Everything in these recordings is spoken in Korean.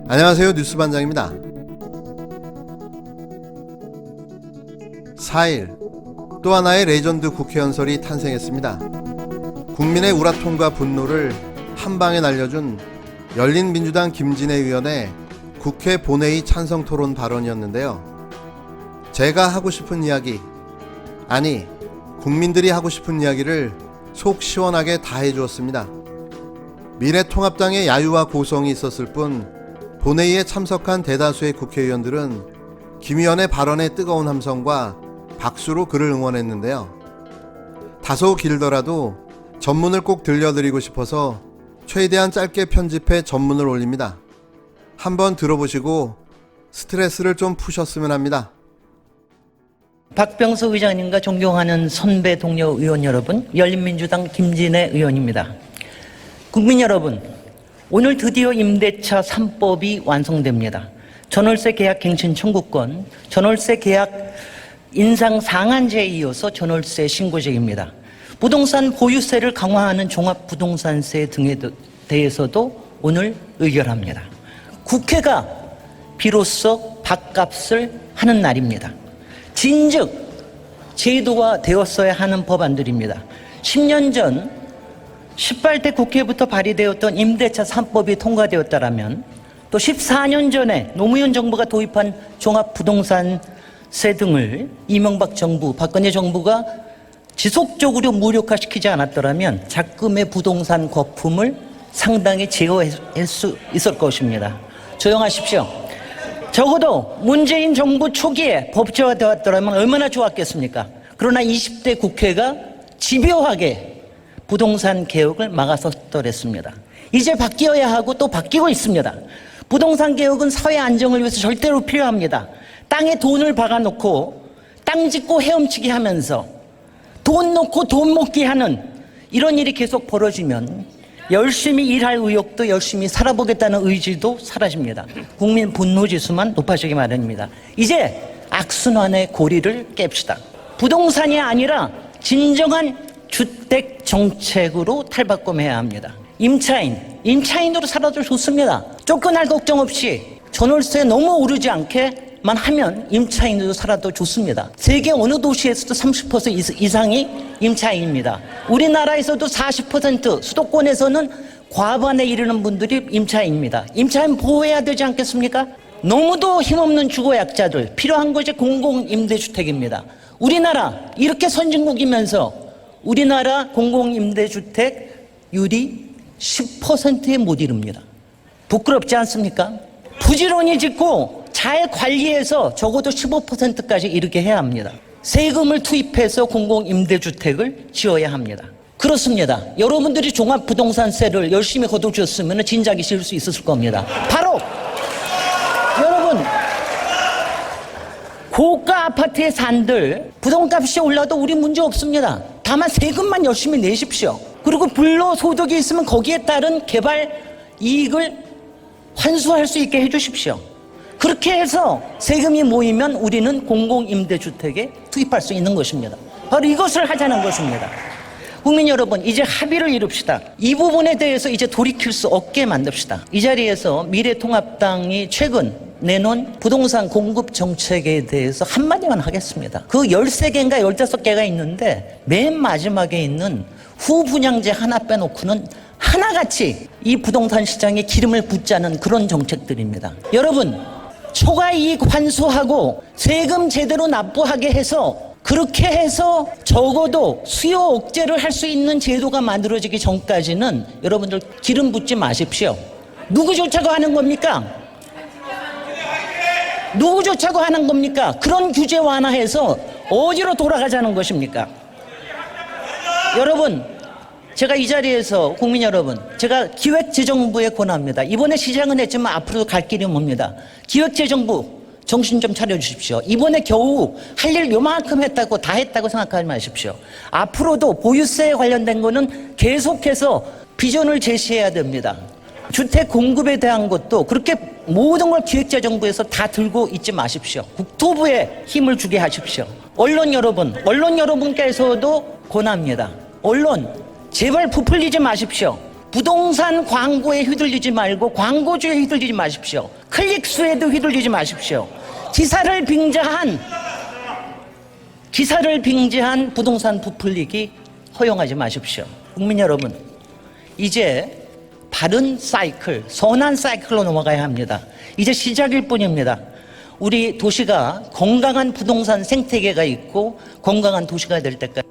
안녕하세요. 뉴스반장입니다. 4일 또 하나의 레전드 국회연설이 탄생했습니다. 국민의 우라통과 분노를 한방에 날려준 열린민주당 김진애 의원의 국회 본회의 찬성 토론 발언이었는데요. 제가 하고 싶은 이야기, 아니 국민들이 하고 싶은 이야기를 속 시원하게 다 해주었습니다. 미래통합당의 야유와 고성이 있었을 뿐 본회의에 참석한 대다수의 국회의원들은 김 의원의 발언에 뜨거운 함성과 박수로 그를 응원했는데요. 다소 길더라도 전문을 꼭 들려드리고 싶어서 최대한 짧게 편집해 전문을 올립니다. 한번 들어보시고 스트레스를 좀 푸셨으면 합니다. 박병석 의장님과 존경하는 선배 동료 의원 여러분, 열린민주당 김진애 의원입니다. 국민 여러분, 오늘 드디어 임대차 3법이 완성됩니다. 전월세 계약 갱신 청구권, 전월세 계약 인상 상한제에 이어서 전월세 신고제입니다. 부동산 보유세를 강화하는 종합부동산세 등에 대해서도 오늘 의결합니다. 국회가 비로소 밥값을 하는 날입니다. 진즉 제도가 되었어야 하는 법안들입니다. 10년 전 18대 국회부터 발의되었던 임대차 3법이 통과되었다면 또 14년 전에 노무현 정부가 도입한 종합부동산세 등을 이명박 정부, 박근혜 정부가 지속적으로 무력화시키지 않았더라면 작금의 부동산 거품을 상당히 제어할 수 있을 것입니다. 조용하십시오. 적어도 문재인 정부 초기에 법제화되었더라면 얼마나 좋았겠습니까? 그러나 20대 국회가 집요하게 부동산 개혁을 막아섰더랬습니다. 이제 바뀌어야 하고 또 바뀌고 있습니다. 부동산 개혁은 사회 안정을 위해서 절대로 필요합니다. 땅에 돈을 박아놓고 땅 짓고 헤엄치기 하면서 돈 놓고 돈 먹기 하는 이런 일이 계속 벌어지면 열심히 일할 의욕도 열심히 살아보겠다는 의지도 사라집니다. 국민 분노지수만 높아지기 마련입니다. 이제 악순환의 고리를 깹시다. 부동산이 아니라 진정한 주택 정책으로 탈바꿈해야 합니다. 임차인으로 살아도 좋습니다. 쫓겨날 걱정 없이 전월세 너무 오르지 않게만 하면 임차인으로 살아도 좋습니다. 세계 어느 도시에서도 30% 이상이 임차인입니다. 우리나라에서도 40%, 수도권에서는 과반에 이르는 분들이 임차인입니다. 임차인 보호해야 되지 않겠습니까? 너무도 힘없는 주거약자들, 필요한 것이 공공임대주택입니다. 우리나라 이렇게 선진국이면서 우리나라 공공임대주택률이 10%에 못 이릅니다. 부끄럽지 않습니까? 부지런히 짓고 잘 관리해서 적어도 15%까지 이르게 해야 합니다. 세금을 투입해서 공공임대주택을 지어야 합니다. 그렇습니다. 여러분들이 종합부동산세를 열심히 거둬주셨으면 진작에 지을 수 있었을 겁니다. 바로 여러분, 고가 아파트에 산들 부동값이 올라도 우리 문제 없습니다. 다만 세금만 열심히 내십시오. 그리고 불로소득이 있으면 거기에 따른 개발 이익을 환수할 수 있게 해주십시오. 그렇게 해서 세금이 모이면 우리는 공공임대주택에 투입할 수 있는 것입니다. 바로 이것을 하자는 것입니다. 국민 여러분, 이제 합의를 이룹시다. 이 부분에 대해서 이제 돌이킬 수 없게 만듭시다. 이 자리에서 미래통합당이 최근 내놓은 부동산 공급 정책에 대해서 한마디만 하겠습니다. 그 13개인가 15개가 있는데 맨 마지막에 있는 후분양제 하나 빼놓고는 하나같이 이 부동산 시장에 기름을 붓자는 그런 정책들입니다. 여러분, 초과이익 환수하고 세금 제대로 납부하게 해서 그렇게 해서 적어도 수요 억제를 할 수 있는 제도가 만들어지기 전까지는 여러분들 기름 붓지 마십시오. 누구 좋자고 하는 겁니까? 누구 좋자고 하는 겁니까? 그런 규제 완화해서 어디로 돌아가자는 것입니까? 여러분, 제가 이 자리에서 국민 여러분, 제가 기획재정부에 권합니다. 이번에 시작은 했지만 앞으로 갈 길이 멉니다. 기획재정부 정신 좀 차려주십시오. 이번에 겨우 할 일 요만큼 했다고 다 했다고 생각하지 마십시오. 앞으로도 보유세에 관련된 거는 계속해서 비전을 제시해야 됩니다. 주택 공급에 대한 것도 그렇게 모든 걸 기획재정부에서 다 들고 있지 마십시오. 국토부에 힘을 주게 하십시오. 언론 여러분께서도 권합니다. 언론 제발 부풀리지 마십시오. 부동산 광고에 휘둘리지 말고 광고주에 휘둘리지 마십시오. 클릭수에도 휘둘리지 마십시오. 기사를 빙자한 부동산 부풀리기 허용하지 마십시오. 국민 여러분, 이제 바른 사이클, 선한 사이클로 넘어가야 합니다. 이제 시작일 뿐입니다. 우리 도시가 건강한 부동산 생태계가 있고 건강한 도시가 될 때까지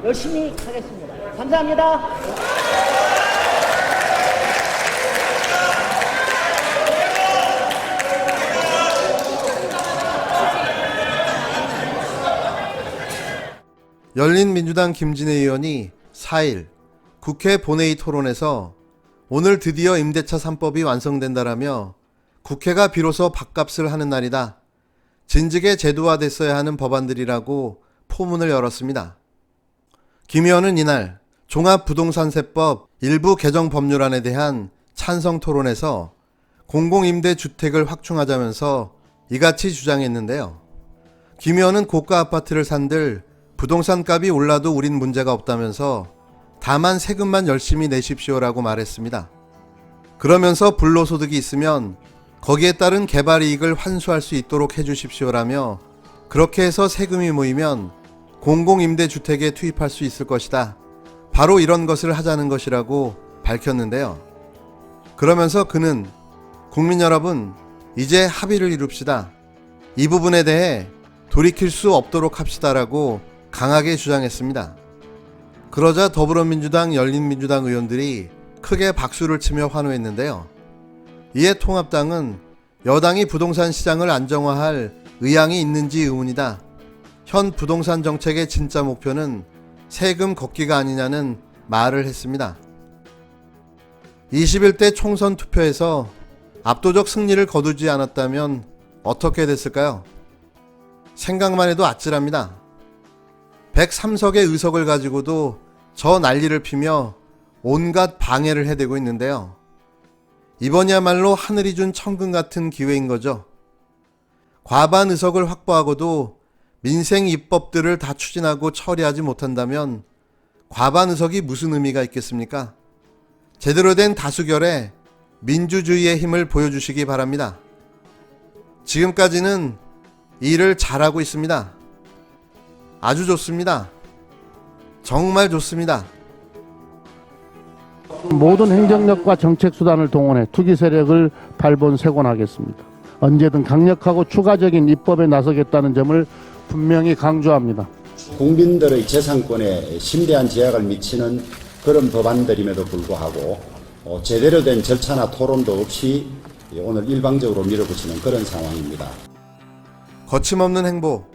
열심히 하겠습니다. 감사합니다. 열린민주당 김진애 의원이 4일 국회 본회의 토론에서 오늘 드디어 임대차 3법이 완성된다라며 국회가 비로소 밥값을 하는 날이다. 진즉에 제도화됐어야 하는 법안들이라고 포문을 열었습니다. 김 의원은 이날 종합부동산세법 일부 개정 법률안에 대한 찬성 토론에서 공공임대주택을 확충하자면서 이같이 주장했는데요. 김 의원은 고가 아파트를 산들 부동산값이 올라도 우린 문제가 없다면서 다만 세금만 열심히 내십시오라고 말했습니다. 그러면서 불로소득이 있으면 거기에 따른 개발이익을 환수할 수 있도록 해주십시오라며 그렇게 해서 세금이 모이면 공공임대주택에 투입할 수 있을 것이다. 바로 이런 것을 하자는 것이라고 밝혔는데요. 그러면서 그는 국민 여러분, 이제 합의를 이룹시다. 이 부분에 대해 돌이킬 수 없도록 합시다라고 강하게 주장했습니다. 그러자 더불어민주당, 열린민주당 의원들이 크게 박수를 치며 환호했는데요. 이에 통합당은 여당이 부동산 시장을 안정화할 의향이 있는지 의문이다. 현 부동산 정책의 진짜 목표는 세금 걷기가 아니냐는 말을 했습니다. 21대 총선 투표에서 압도적 승리를 거두지 않았다면 어떻게 됐을까요? 생각만 해도 아찔합니다. 103석의 의석을 가지고도 저 난리를 피며 온갖 방해를 해대고 있는데요. 이번이야말로 하늘이 준 천금 같은 기회인 거죠. 과반 의석을 확보하고도 민생 입법들을 다 추진하고 처리하지 못한다면 과반 의석이 무슨 의미가 있겠습니까? 제대로 된 다수결에 민주주의의 힘을 보여주시기 바랍니다. 지금까지는 일을 잘하고 있습니다. 아주 좋습니다. 정말 좋습니다. 모든 행정력과 정책 수단을 동원해 투기 세력을 발본색원하겠습니다. 언제든 강력하고 추가적인 입법에 나서겠다는 점을 분명히 강조합니다. 국민들의 재산권에 심대한 제약을 미치는 그런 법안들임에도 불구하고 제대로 된 절차나 토론도 없이 오늘 일방적으로 밀어붙이는 그런 상황입니다. 거침없는 행보,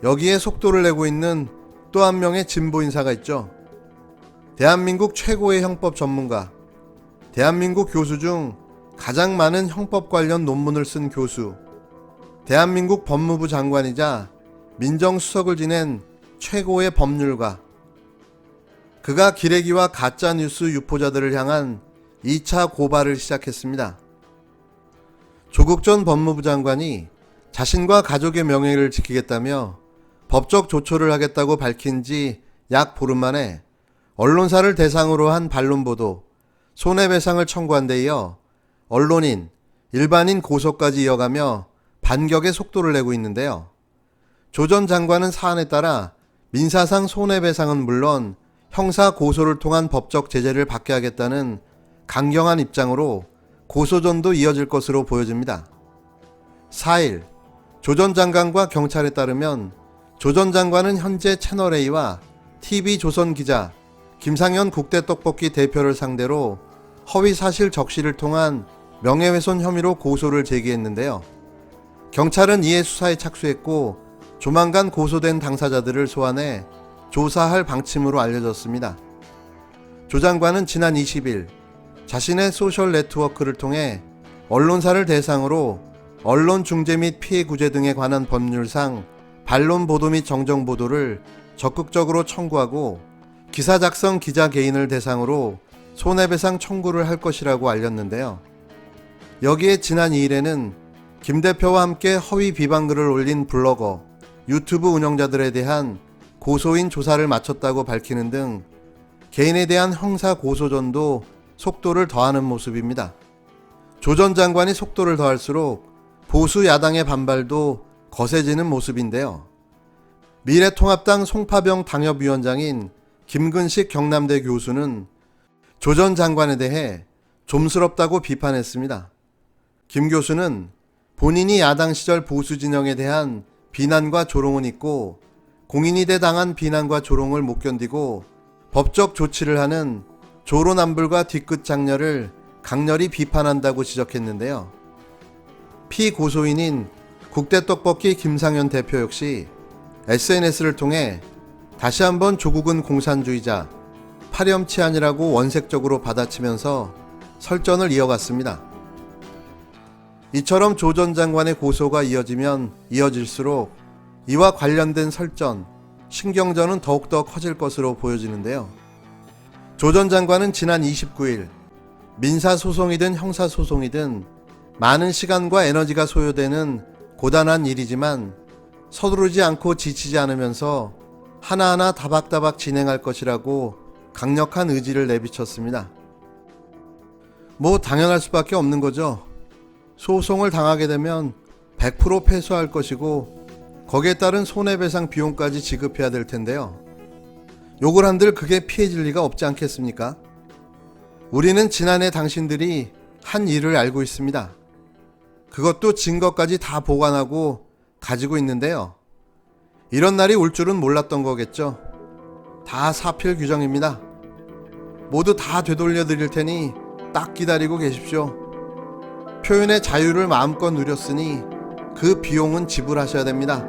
여기에 속도를 내고 있는 또 한 명의 진보 인사가 있죠. 대한민국 최고의 형법 전문가, 대한민국 교수 중 가장 많은 형법 관련 논문을 쓴 교수, 대한민국 법무부 장관이자 민정수석을 지낸 최고의 법률가. 그가 기레기와 가짜뉴스 유포자들을 향한 2차 고발을 시작했습니다. 조국 전 법무부 장관이 자신과 가족의 명예를 지키겠다며 법적 조처를 하겠다고 밝힌 지 약 보름 만에 언론사를 대상으로 한 반론보도, 손해배상을 청구한 데 이어 언론인, 일반인 고소까지 이어가며 반격의 속도를 내고 있는데요. 조 전 장관은 사안에 따라 민사상 손해배상은 물론 형사 고소를 통한 법적 제재를 받게 하겠다는 강경한 입장으로 고소전도 이어질 것으로 보여집니다. 4일 조 전 장관과 경찰에 따르면 조 전 장관은 현재 채널A와 TV조선 기자 김상현 국대떡볶이 대표를 상대로 허위사실 적시를 통한 명예훼손 혐의로 고소를 제기했는데요. 경찰은 이에 수사에 착수했고 조만간 고소된 당사자들을 소환해 조사할 방침으로 알려졌습니다. 조 장관은 지난 20일 자신의 소셜 네트워크를 통해 언론사를 대상으로 언론 중재 및 피해 구제 등에 관한 법률상 반론 보도 및 정정 보도를 적극적으로 청구하고 기사 작성 기자 개인을 대상으로 손해배상 청구를 할 것이라고 알렸는데요. 여기에 지난 2일에는 김 대표와 함께 허위 비방글을 올린 블로거, 유튜브 운영자들에 대한 고소인 조사를 마쳤다고 밝히는 등 개인에 대한 형사 고소전도 속도를 더하는 모습입니다. 조 전 장관이 속도를 더할수록 보수 야당의 반발도 거세지는 모습인데요. 미래통합당 송파병 당협위원장인 김근식 경남대 교수는 조 전 장관에 대해 좀스럽다고 비판했습니다. 김 교수는 본인이 야당 시절 보수 진영에 대한 비난과 조롱은 있고 공인이 돼 당한 비난과 조롱을 못 견디고 법적 조치를 하는 조로남불과 뒤끝 장렬을 강렬히 비판한다고 지적했는데요. 피고소인인 국대떡볶이 김상현 대표 역시 SNS를 통해 다시 한번 조국은 공산주의자, 파렴치한이라고 원색적으로 받아치면서 설전을 이어갔습니다. 이처럼 조 전 장관의 고소가 이어지면 이어질수록 이와 관련된 설전, 신경전은 더욱더 커질 것으로 보여지는데요. 조 전 장관은 지난 29일 민사소송이든 형사소송이든 많은 시간과 에너지가 소요되는 고단한 일이지만 서두르지 않고 지치지 않으면서 하나하나 다박다박 진행할 것이라고 강력한 의지를 내비쳤습니다. 뭐 당연할 수밖에 없는 거죠. 소송을 당하게 되면 100% 패소할 것이고 거기에 따른 손해배상 비용까지 지급해야 될 텐데요. 욕을 한들 그게 피해질 리가 없지 않겠습니까? 우리는 지난해 당신들이 한 일을 알고 있습니다. 그것도 증거까지 다 보관하고 가지고 있는데요. 이런 날이 올 줄은 몰랐던 거겠죠. 다 사필 규정입니다. 모두 다 되돌려 드릴 테니 딱 기다리고 계십시오. 표현의 자유를 마음껏 누렸으니 그 비용은 지불하셔야 됩니다.